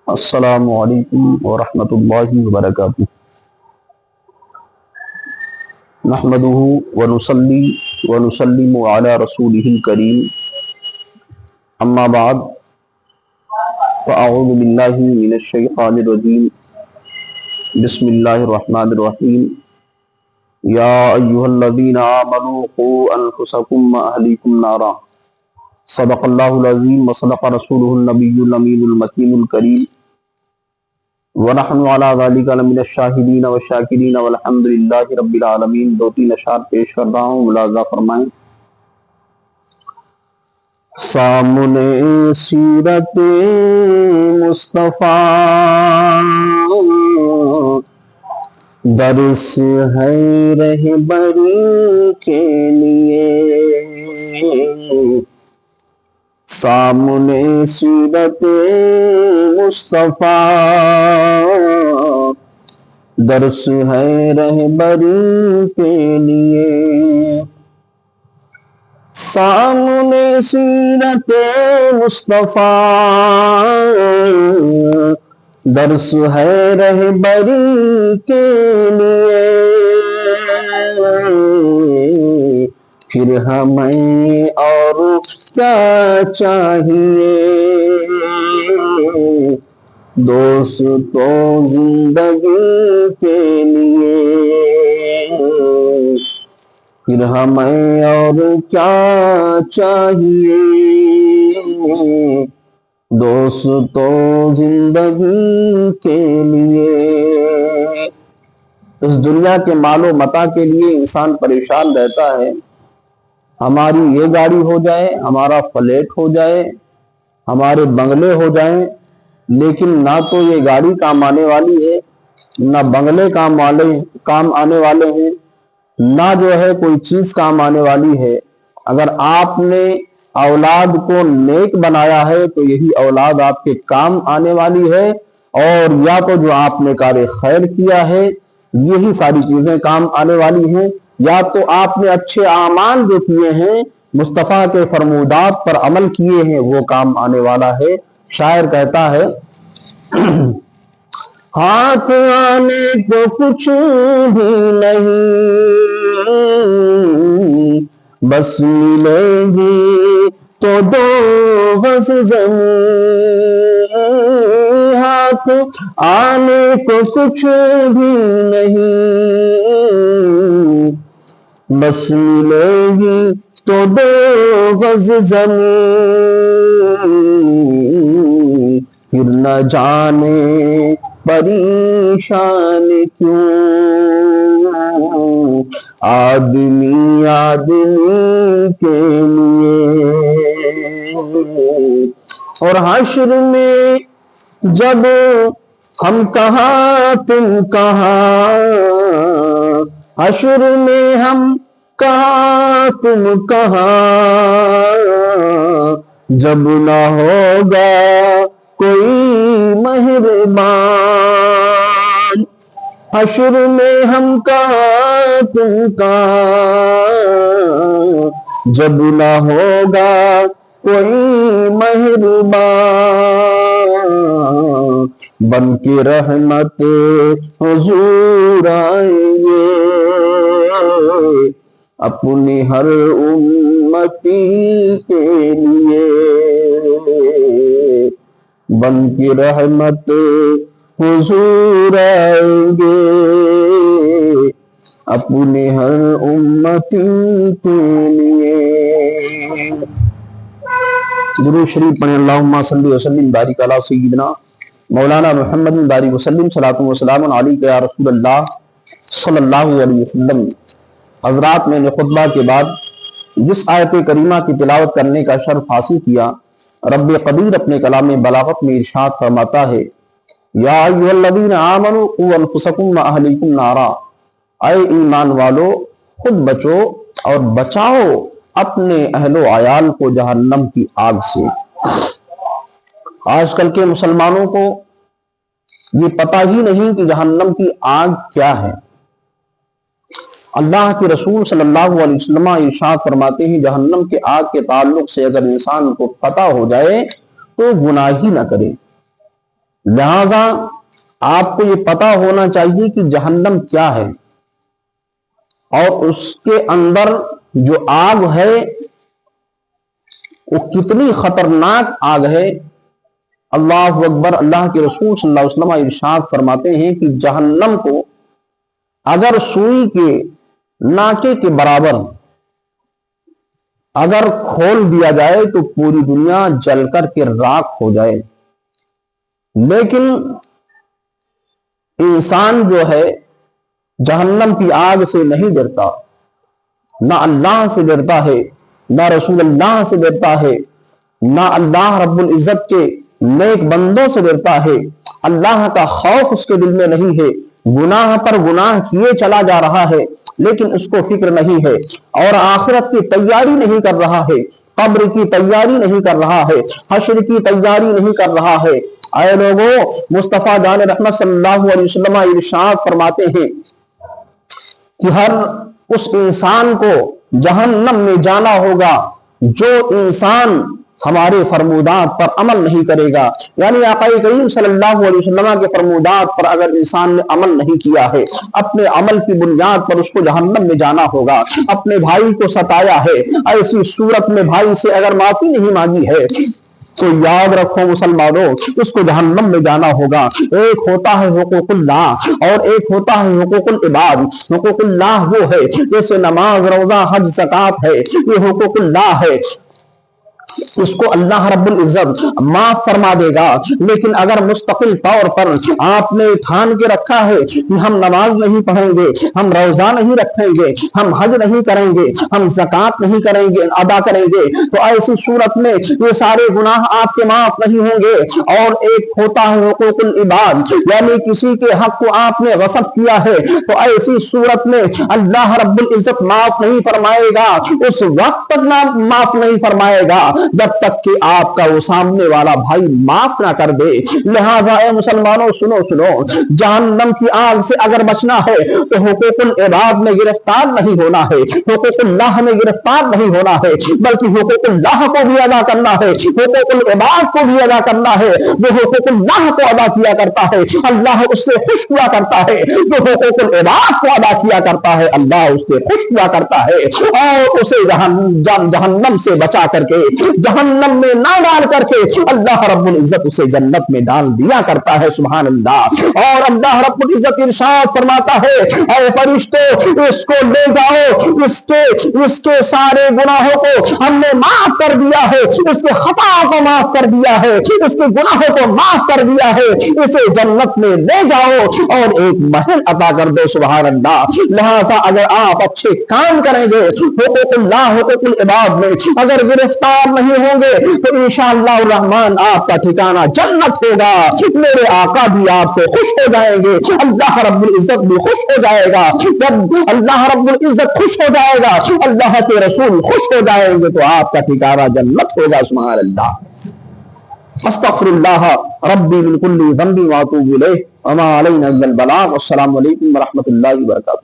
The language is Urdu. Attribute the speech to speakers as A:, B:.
A: السلام علیکم ورحمۃ اللہ وبرکاتہ۔ نحمده ونصلی ونسلم علی رسولہ الکریم، اما بعد فاعوذ باللہ من الشیطان الرجیم، بسم اللہ الرحمن الرحیم۔ یا ایہا الذین آمنوا قوا انفسکم واہلیکم نارا، صدق اللہ العظیم وصدق رسولہ النبی الامین المکین الکریم، وَنَحْنُ عَلَىٰ ذَلِكَ لَمِنَ الشَّاهِدِينَ وَالشَّاكِرِينَ وَالْحَمْدُ لِلَّهِ رَبِّ الْعَالَمِينَ۔ دو تین اشعار پیش کر رہا ہوں، ملاحظہ فرمائیں۔ سامنے سیرت مصطفیٰ درس ہے رہبری کے لیے، سامنے سیرت مصطفیٰ درس ہے رہبری کے لیے، سامنے سیرت مصطفیٰ درس ہے رہبری کے لیے، پھر ہمیں اور کیا چاہیے، دوستو زندگی کے لیے، پھر ہمیں اور کیا چاہیے، دوستو زندگی کے لیے۔ اس دنیا کے مال و متاع کے لیے انسان پریشان رہتا ہے، ہماری یہ گاڑی ہو جائے، ہمارا فلیٹ ہو جائے، ہمارے بنگلے ہو جائیں، لیکن نہ تو یہ گاڑی کام آنے والی ہے، نہ بنگلے کام آنے والے ہیں، نہ جو ہے کوئی چیز کام آنے والی ہے۔ اگر آپ نے اولاد کو نیک بنایا ہے تو یہی اولاد آپ کے کام آنے والی ہے، اور یا تو جو آپ نے کار خیر کیا ہے یہی ساری چیزیں کام آنے والی ہیں، یا تو آپ نے اچھے اعمال جو کیے ہیں، مصطفیٰ کے فرمودات پر عمل کیے ہیں، وہ کام آنے والا ہے۔ شاعر کہتا ہے، ہاتھ آنے کو کچھ بھی نہیں، بس ملے گی تو دو گز زمین، ہاتھ آنے کو کچھ بھی نہیں، بس ملے گی تو دو گز زمین، پھر نہ جانے پریشان کیوں آدمی کے لیے۔ اور حشر میں جب ہم کہاں تم کہاں، حشر میں ہم کہاں تم کہاں، جب نہ ہوگا کوئی مہربان، حشر میں ہم کہاں تم کہاں، جب نہ ہوگا کوئی مہربان، بن کے رحمت حضور آئیں گے اپنی ہر امتی کے لیے، بن کی رحمت حضور آئیں گے اپنی ہر امتی کے لیے۔ درود شریف پڑھیں، اللہم صلی وسلم بارک علی سیدنا مولانا محمد بارک وسلم، صلاۃ و سلام علیک یا رسول اللہ صلی اللہ علیہ وسلم۔ حضرات، میں نے خطبہ کے بعد جس آیت کریمہ کی تلاوت کرنے کا شرف حاصل کیا، رب قدیر اپنے کلام بلاغت میں ارشاد فرماتا ہے، یا ایھا الذین آمنوا قوا انفسکم واہلیکم نارا، اے ایمان والو خود بچو اور بچاؤ اپنے اہل و عیال کو جہنم کی آگ سے۔ آج کل کے مسلمانوں کو یہ پتہ ہی نہیں کہ جہنم کی آگ کیا ہے۔ اللہ کے رسول صلی اللہ علیہ وسلم ارشاد فرماتے ہیں، جہنم کے آگ کے تعلق سے اگر انسان کو پتہ ہو جائے تو گناہ ہی نہ کرے، لہذا آپ کو یہ پتا ہونا چاہیے کہ جہنم کیا ہے اور اس کے اندر جو آگ ہے وہ کتنی خطرناک آگ ہے۔ اللہ اکبر۔ اللہ کے رسول صلی اللہ علیہ وسلم ارشاد فرماتے ہیں کہ جہنم کو اگر سوئی کے ناکے کے برابر اگر کھول دیا جائے تو پوری دنیا جل کر کے راکھ ہو جائے، لیکن انسان جو ہے جہنم کی آگ سے نہیں ڈرتا، نہ اللہ سے ڈرتا ہے، نہ رسول اللہ سے ڈرتا ہے، نہ اللہ رب العزت کے نیک بندوں سے ڈرتا ہے، اللہ کا خوف اس کے دل میں نہیں ہے، گناہ پر گناہ کیے چلا جا رہا ہے لیکن اس کو فکر نہیں ہے، اور آخرت کی تیاری نہیں کر رہا ہے، قبر کی تیاری نہیں کر رہا ہے، حشر کی تیاری نہیں کر رہا ہے۔ اے لوگوں، مصطفیٰ جان رحمت صلی اللہ علیہ وسلم ارشاد فرماتے ہیں کہ ہر اس انسان کو جہنم میں جانا ہوگا جو انسان ہمارے فرمودات پر عمل نہیں کرے گا، یعنی آقا کریم صلی اللہ علیہ وسلم کے فرمودات پر اگر انسان نے عمل نہیں کیا ہے، اپنے عمل کی بنیاد پر اس کو جہنم میں جانا ہوگا۔ اپنے بھائی کو ستایا ہے، ایسی صورت میں بھائی سے اگر معافی نہیں مانگی ہے تو یاد رکھو مسلمانوں، اس کو جہنم میں جانا ہوگا۔ ایک ہوتا ہے حقوق اللہ اور ایک ہوتا ہے حقوق العباد۔ حقوق اللہ وہ ہے جیسے نماز، روزہ، حج، زکوٰۃ ہے، یہ حقوق اللہ ہے، اس کو اللہ رب العزت معاف فرما دے گا۔ لیکن اگر مستقل طور پر آپ نے ٹھان کے رکھا ہے کہ ہم نماز نہیں پڑھیں گے، ہم روزہ نہیں رکھیں گے، ہم حج نہیں کریں گے، ہم زکوٰۃ نہیں کریں گے، ادا کریں گے، تو ایسی صورت میں یہ سارے گناہ آپ کے معاف نہیں ہوں گے۔ اور ایک ہوتا ہے حقوق العباد، یعنی کسی کے حق کو آپ نے غصب کیا ہے تو ایسی صورت میں اللہ رب العزت معاف نہیں فرمائے گا، اس وقت تک معاف نہیں فرمائے گا جب تک کہ آپ کا وہ سامنے والا بھائی معاف نہ کر دے۔ لہٰذا اے مسلمانوں، سنو جہنم کی آگ سے اگر بچنا ہے تو حقوق العباد میں گرفتار نہیں ہونا ہے، حقوق اللہ میں گرفتار نہیں ہونا ہے، بلکہ حقوق اللہ کو بھی ادا کرنا ہے، حقوق العباد کو بھی ادا کرنا ہے۔ جو حقوق اللہ کو ادا کیا کرتا ہے اللہ اس سے خوش ہوا کرتا ہے، جو حقوق العباد کو ادا کیا کرتا ہے اللہ اس سے خوش ہوا کرتا ہے، اور اسے جہنم سے بچا کر کے، جہنم میں نہ ڈال کر کے اللہ رب العزت اسے جنت میں ڈال دیا کرتا ہے۔ سبحان اللہ۔ اور اللہ رب العزت ارشاد فرماتا ہے، اے فرشتو اس کو لے جاؤ، اس کے سارے گناہوں کو ہم نے معاف کر دیا ہے، اس کے خطا کو معاف کر دیا ہے، اس کے گناہوں کو معاف کر دیا ہے، اسے جنت میں لے جاؤ اور ایک محل عطا کر دو۔ سبحان اللہ۔ لہٰذا اگر آپ اچھے کام کریں گے، حقوق اللہ، حقوق العباد میں اگر گرفتار نہیں ہوں گے تو انشاءاللہ الرحمن آپ کا ٹھکانہ جنت ہوگا۔ میرے آقا بھی آپ سے خوش ہو جائیں گے، اللہ رب العزت بھی خوش ہو جائے گا۔ جب اللہ رب العزت خوش ہو جائے گا، اللہ کے رسول خوش ہو جائیں گے تو آپ کا ٹھکانہ جنت ہوگا۔ سبحان اللہ۔ استغفر اللہ ربی من کل ذنب واتوب الیہ وما علینا الا البلاغ۔ السلام علیکم ورحمۃ اللہ وبرکاتہ۔